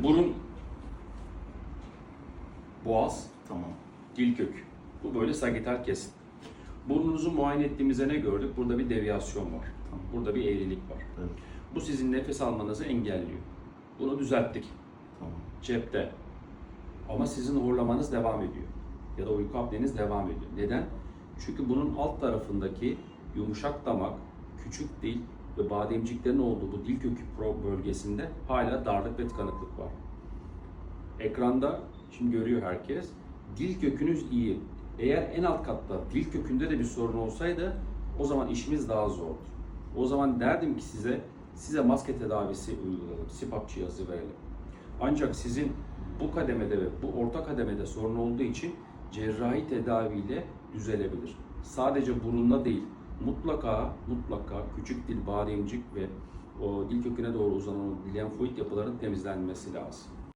Şimdi burun, boğaz, Tamam. dil kök. Bu böyle sagittal kesim. Burnunuzu muayene ettiğimizde ne gördük? Burada bir deviyasyon var. Tamam. Burada bir eğrilik var. Evet. Bu sizin nefes almanızı engelliyor. Bunu düzelttik. Tamam. Cepte. Ama sizin horlamanız devam ediyor. Ya da uyku apneniz devam ediyor. Neden? Çünkü bunun alt tarafındaki yumuşak damak, küçük dil ve bademciklerin olduğu bu dil kökü bölgesinde hala darlık ve tıkanıklık var. Ekranda şimdi görüyor herkes. Dil kökünüz iyi. Eğer en alt katta dil kökünde de bir sorun olsaydı o zaman işimiz daha zordu. O zaman derdim ki size maske tedavisi uygulayalım, CPAP cihazı verelim. Ancak sizin bu kademede ve bu orta kademede sorun olduğu için cerrahi tedaviyle düzelebilir. Sadece burunla değil, mutlaka küçük dil, bademcik ve o dil köküne doğru uzanan o lenfoid yapıların temizlenmesi lazım.